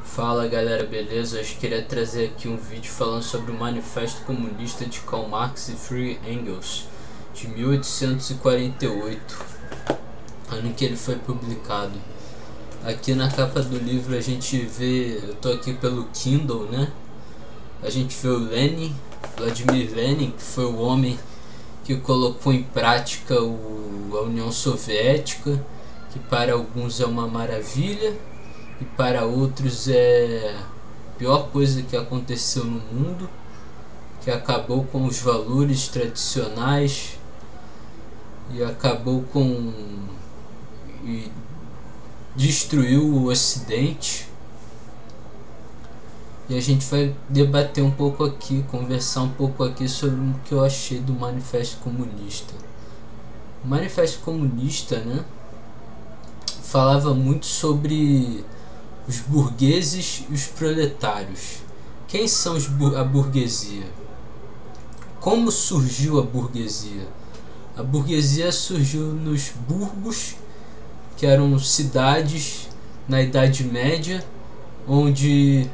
Fala galera, beleza? Hoje queria trazer aqui um vídeo falando sobre o Manifesto Comunista de Karl Marx e Friedrich Engels, de 1848, ano em que ele foi publicado. Aqui na capa do livro a gente vê, eu tô aqui pelo Kindle, né? A gente vê o Lenin, Vladimir Lenin, que foi o homem que colocou em prática a União Soviética, que para alguns é uma maravilha, e para outros é a pior coisa que aconteceu no mundo, que acabou com os valores tradicionais e acabou com e destruiu o Ocidente. E a gente vai debater um pouco aqui, conversar um pouco aqui sobre o que eu achei do Manifesto Comunista. O Manifesto Comunista, né, falava muito sobre os burgueses e os proletários. Quem são a burguesia? Como surgiu a burguesia? A burguesia surgiu nos burgos, que eram cidades na Idade Média, onde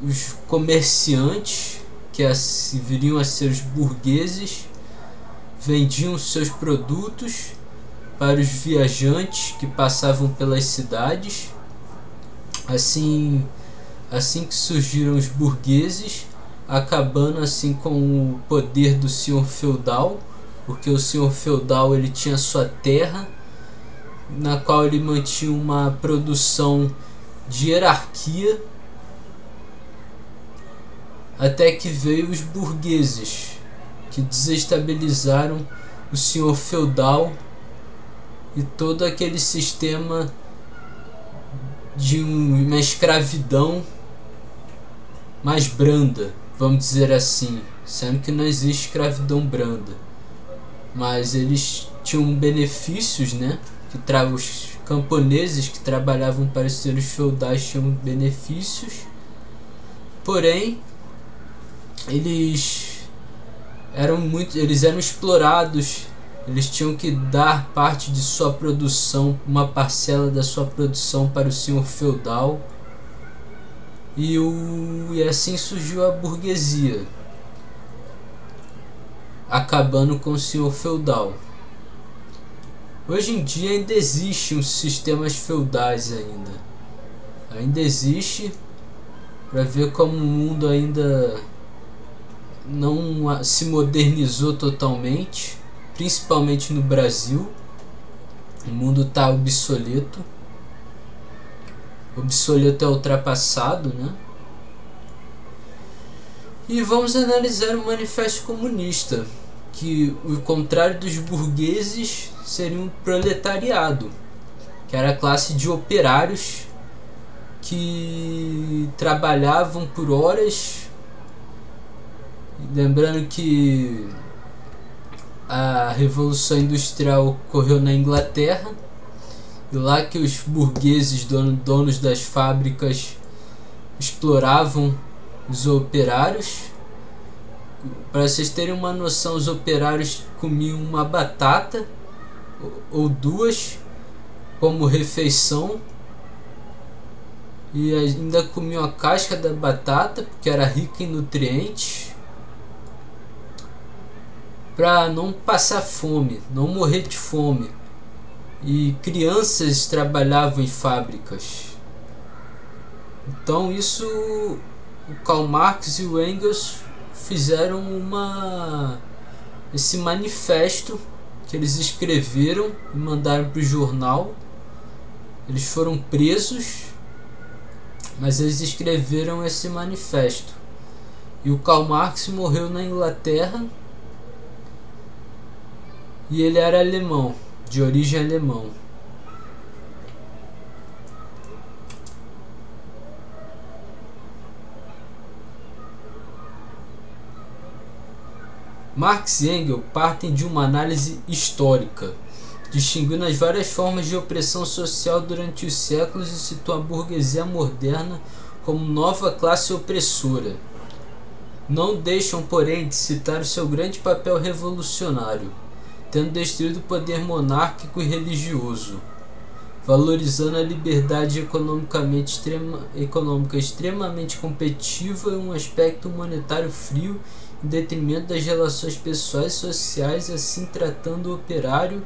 os comerciantes, que viriam a ser os burgueses, vendiam seus produtos para os viajantes que passavam pelas cidades. Assim que surgiram os burgueses, acabando assim com o poder do senhor feudal, porque o senhor feudal ele tinha sua terra, na qual ele mantinha uma produção de hierarquia, até que veio os burgueses, que desestabilizaram o senhor feudal e todo aquele sistema de uma escravidão mais branda, vamos dizer assim, sendo que não existe escravidão branda, mas eles tinham benefícios, né? Os camponeses que trabalhavam para os senhores feudais tinham benefícios, porém eles eram explorados. Eles tinham que dar parte de sua produção, uma parcela da sua produção para o senhor feudal. E assim surgiu a burguesia, acabando com o senhor feudal. Hoje em dia ainda existem os sistemas feudais ainda existe, para ver como o mundo ainda não se modernizou totalmente. Principalmente no Brasil, o mundo está obsoleto. Obsoleto é ultrapassado, né? E vamos analisar o Manifesto Comunista, que o contrário dos burgueses seria um proletariado, que era a classe de operários que trabalhavam por horas. Lembrando que a Revolução Industrial ocorreu na Inglaterra, e lá que os burgueses, donos das fábricas, exploravam os operários. Para vocês terem uma noção, os operários comiam uma batata ou duas como refeição, e ainda comiam a casca da batata, porque era rica em nutrientes, para não passar fome, não morrer de fome. E crianças trabalhavam em fábricas. Então isso, o Karl Marx e o Engels fizeram esse manifesto que eles escreveram e mandaram para o jornal. Eles foram presos, mas eles escreveram esse manifesto. E o Karl Marx morreu na Inglaterra, e ele era alemão, de origem alemã. Marx e Engels partem de uma análise histórica, distinguindo as várias formas de opressão social durante os séculos e situam a burguesia moderna como nova classe opressora. Não deixam, porém, de citar o seu grande papel revolucionário, tendo destruído o poder monárquico e religioso, valorizando a liberdade econômica extremamente competitiva e um aspecto monetário frio em detrimento das relações pessoais e sociais, assim tratando o operário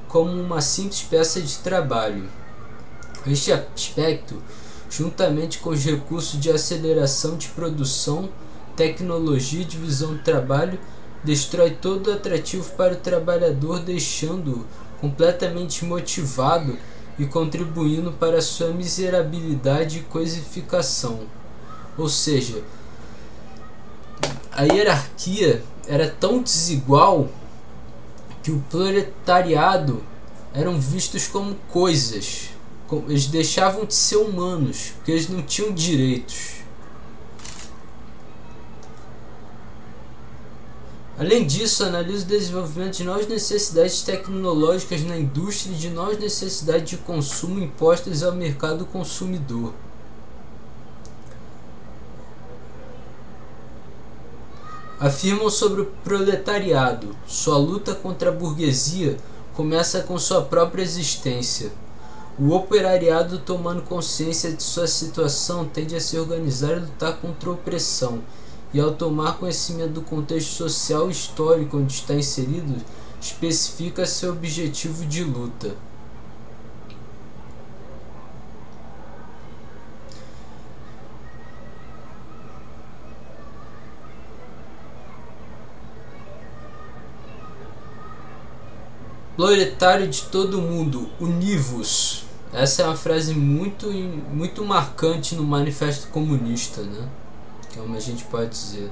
como uma simples peça de trabalho. Este aspecto, juntamente com os recursos de aceleração de produção, tecnologia e divisão do trabalho, destrói todo o atrativo para o trabalhador, deixando-o completamente motivado e contribuindo para a sua miserabilidade e coisificação. Ou seja, a hierarquia era tão desigual que o proletariado eram vistos como coisas. Eles deixavam de ser humanos, porque eles não tinham direitos. Além disso, analisa o desenvolvimento de novas necessidades tecnológicas na indústria e de novas necessidades de consumo impostas ao mercado consumidor. Afirmam sobre o proletariado: sua luta contra a burguesia começa com sua própria existência. O operariado, tomando consciência de sua situação, tende a se organizar e lutar contra a opressão, e ao tomar conhecimento do contexto social e histórico onde está inserido, especifica seu objetivo de luta. Proletário de todo mundo, univos. Essa é uma frase muito marcante no Manifesto Comunista, né? Como a gente pode dizer.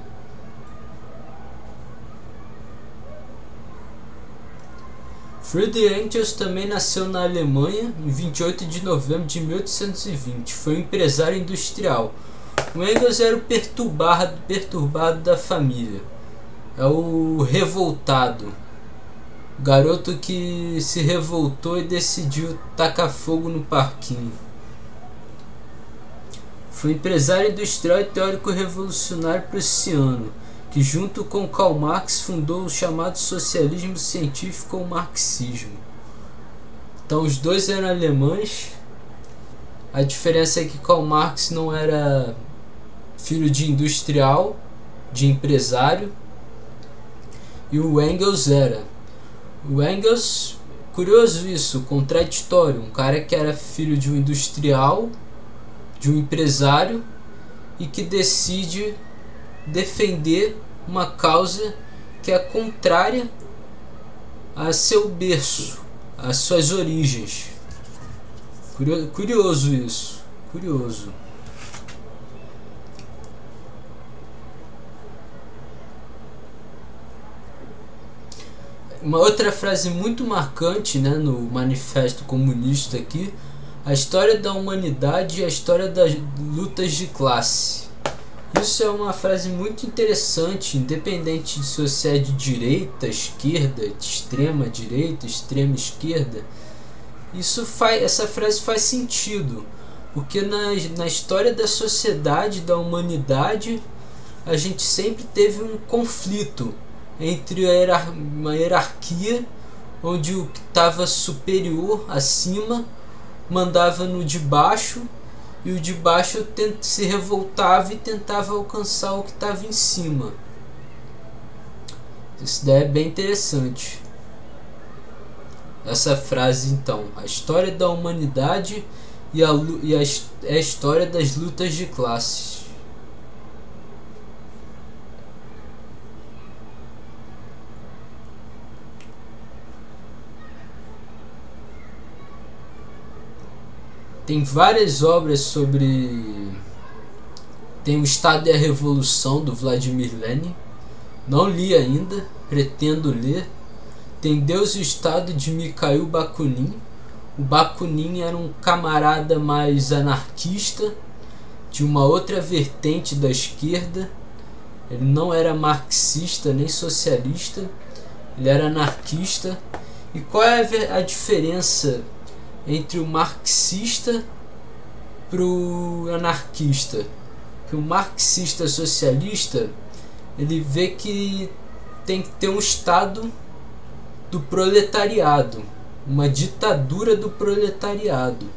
Friedrich Engels também nasceu na Alemanha em 28 de novembro de 1820. Foi um empresário industrial. O Engels era o perturbado da família. É o revoltado. O garoto que se revoltou e decidiu tacar fogo no parquinho. Foi empresário industrial e teórico revolucionário prussiano, que junto com Karl Marx fundou o chamado socialismo científico ou marxismo. Então os dois eram alemães. A diferença é que Karl Marx não era filho de industrial, de empresário, e o Engels era. O Engels, curioso isso, contraditório, um cara que era filho de um industrial, de um empresário, e que decide defender uma causa que é contrária a seu berço, às suas origens. Curioso isso, curioso. Uma outra frase muito marcante, né, no Manifesto Comunista aqui: a história da humanidade e a história das lutas de classe. Isso é uma frase muito interessante, independente de se você é de direita, esquerda, de extrema direita, extrema esquerda. Essa frase faz sentido, porque na história da sociedade, da humanidade, a gente sempre teve um conflito entre uma hierarquia onde o que estava superior, acima, mandava no de baixo, e o de baixo se revoltava e tentava alcançar o que estava em cima. Isso daí é bem interessante. Essa frase, então: a história da humanidade e a história das lutas de classes. Tem várias obras sobre... Tem o Estado e a Revolução, do Vladimir Lenin. Não li ainda, pretendo ler. Tem Deus e o Estado, de Mikhail Bakunin. O Bakunin era um camarada mais anarquista, de uma outra vertente da esquerda. Ele não era marxista nem socialista, ele era anarquista. E qual é a diferença entre o marxista pro anarquista? Que o marxista socialista, ele vê que tem que ter um estado do proletariado, uma ditadura do proletariado.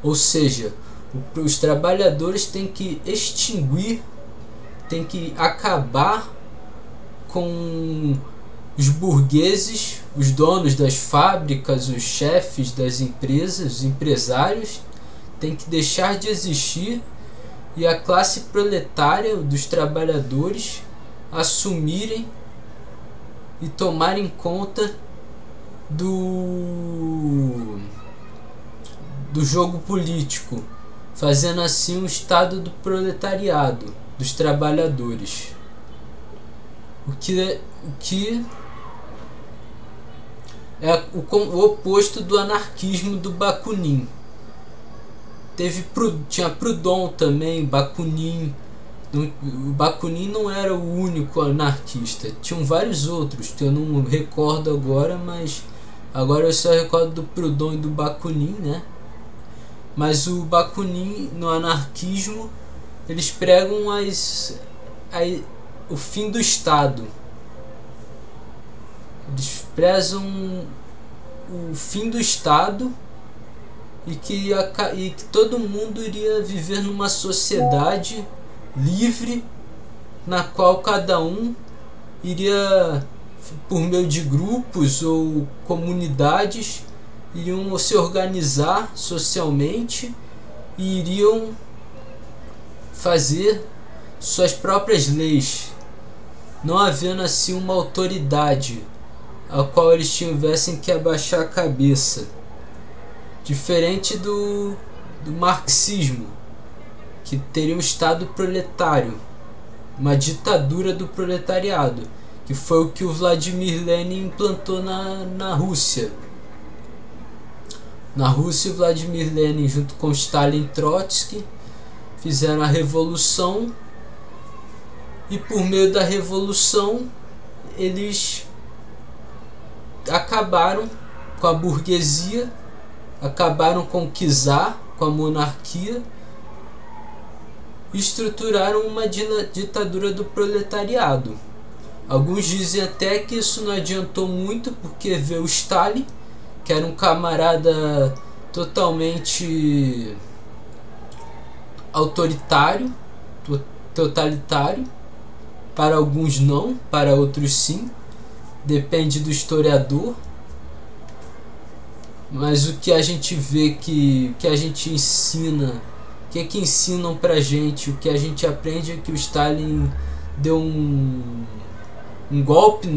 Ou seja, os trabalhadores têm que extinguir, têm que acabar com os burgueses, os donos das fábricas, os chefes das empresas, os empresários, têm que deixar de existir e a classe proletária dos trabalhadores assumirem e tomarem conta do jogo político, fazendo assim um estado do proletariado, dos trabalhadores. O que é o oposto do anarquismo do Bakunin. Tinha Proudhon também, Bakunin. O Bakunin não era o único anarquista, tinham vários outros que eu não recordo agora, mas agora eu só recordo do Proudhon e do Bakunin, né? Mas o Bakunin, no anarquismo, eles pregam o fim do Estado. Eles prezam o fim do Estado e que todo mundo iria viver numa sociedade livre, na qual cada um iria, por meio de grupos ou comunidades, iriam se organizar socialmente e iriam fazer suas próprias leis, não havendo assim uma autoridade a qual eles tivessem que abaixar a cabeça, diferente do marxismo, que teria um Estado proletário, uma ditadura do proletariado, que foi o que o Vladimir Lenin implantou na Rússia. Na Rússia, o Vladimir Lenin, junto com Stalin e Trotsky, fizeram a revolução, e por meio da revolução eles acabaram com a burguesia, acabaram com o czar, com a monarquia, e estruturaram uma ditadura do proletariado. Alguns dizem até que isso não adiantou muito, porque veio o Stalin, que era um camarada totalmente autoritário, totalitário. Para alguns não, para outros sim, depende do historiador. Mas o que a gente vê, que a gente ensina, o que ensinam pra gente, o que a gente aprende é que o Stalin deu um golpe,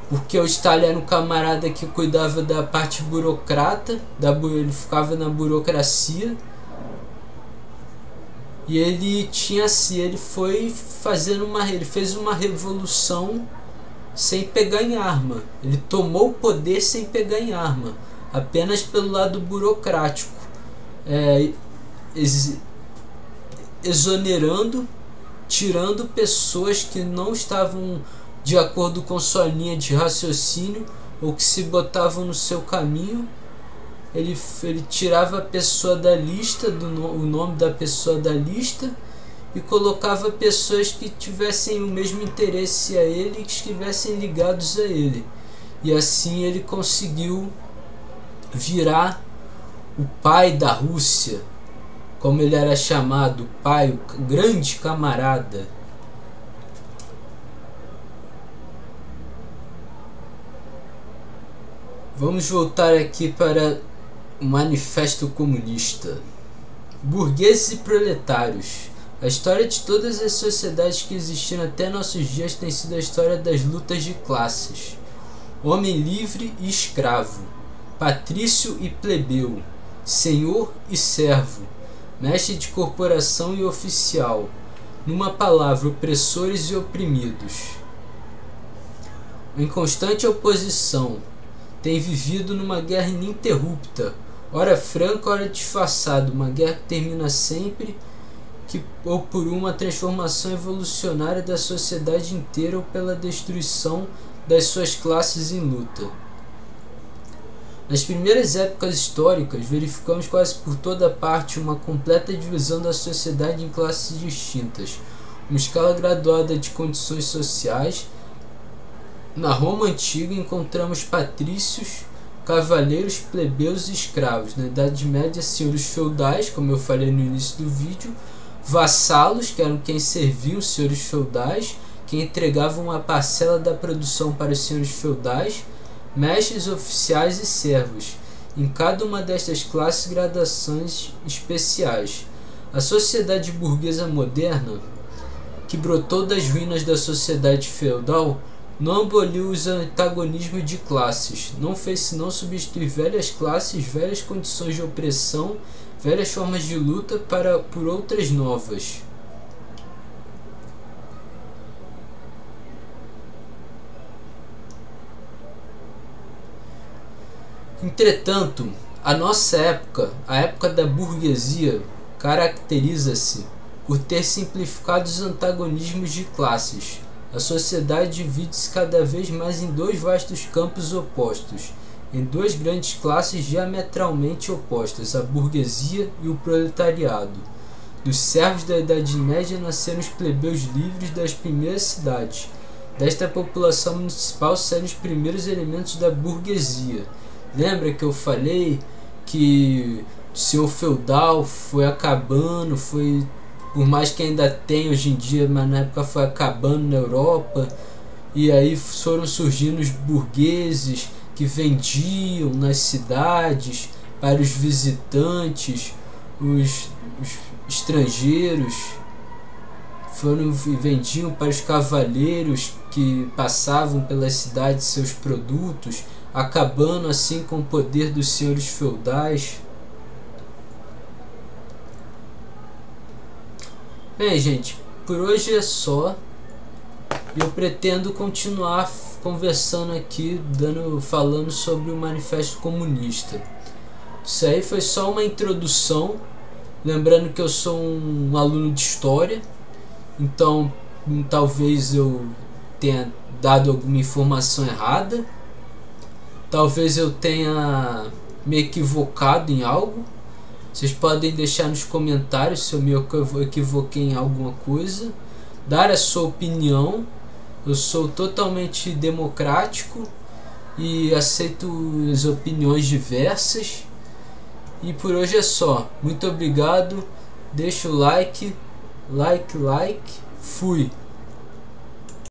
porque o Stalin era um camarada que cuidava da parte burocrata, ele ficava na burocracia, e ele fez uma revolução sem pegar em arma. Ele tomou o poder sem pegar em arma, apenas pelo lado burocrático, exonerando, tirando pessoas que não estavam de acordo com sua linha de raciocínio ou que se botavam no seu caminho. Ele tirava a pessoa da lista, o nome da pessoa da lista, e colocava pessoas que tivessem o mesmo interesse a ele e que estivessem ligados a ele. E assim ele conseguiu virar o pai da Rússia, como ele era chamado, o pai, o grande camarada. Vamos voltar aqui para o Manifesto Comunista. Burgueses e proletários. A história de todas as sociedades que existiram até nossos dias tem sido a história das lutas de classes. Homem livre e escravo, patrício e plebeu, senhor e servo, mestre de corporação e oficial, numa palavra, opressores e oprimidos. Em constante oposição, tem vivido numa guerra ininterrupta, ora franca, ora disfarçada, uma guerra que termina sempre ou por uma transformação evolucionária da sociedade inteira ou pela destruição das suas classes em luta. Nas primeiras épocas históricas, verificamos quase por toda parte uma completa divisão da sociedade em classes distintas, uma escala graduada de condições sociais. Na Roma antiga encontramos patrícios, cavaleiros, plebeus e escravos. Na Idade Média, senhores feudais, como eu falei no início do vídeo, vassalos, que eram quem serviam os senhores feudais, que entregavam uma parcela da produção para os senhores feudais, mestres, oficiais e servos. Em cada uma destas classes, gradações especiais. A sociedade burguesa moderna, que brotou das ruínas da sociedade feudal, não aboliu os antagonismos de classes, não fez senão substituir velhas classes, velhas condições de opressão, velhas formas de luta por outras novas. Entretanto, a nossa época, a época da burguesia, caracteriza-se por ter simplificado os antagonismos de classes. A sociedade divide-se cada vez mais em dois vastos campos opostos, em duas grandes classes diametralmente opostas, a burguesia e o proletariado. Dos servos da Idade Média nasceram os plebeus livres das primeiras cidades. Desta população municipal saíram os primeiros elementos da burguesia. Lembra que eu falei que o senhor feudal foi acabando, por mais que ainda tem hoje em dia, mas na época foi acabando na Europa, e aí foram surgindo os burgueses que vendiam nas cidades para os visitantes, os estrangeiros, vendiam para os cavaleiros que passavam pelas cidades seus produtos, acabando assim com o poder dos senhores feudais. Bem, gente, por hoje é só. Eu pretendo continuar conversando aqui, falando sobre o Manifesto Comunista. Isso aí foi só uma introdução. Lembrando que eu sou um aluno de História, então talvez eu tenha dado alguma informação errada. Talvez eu tenha me equivocado em algo. Vocês podem deixar nos comentários se eu me equivoquei em alguma coisa. Dar a sua opinião. Eu sou totalmente democrático e aceito as opiniões diversas. E por hoje é só. Muito obrigado. Deixa o like. Fui.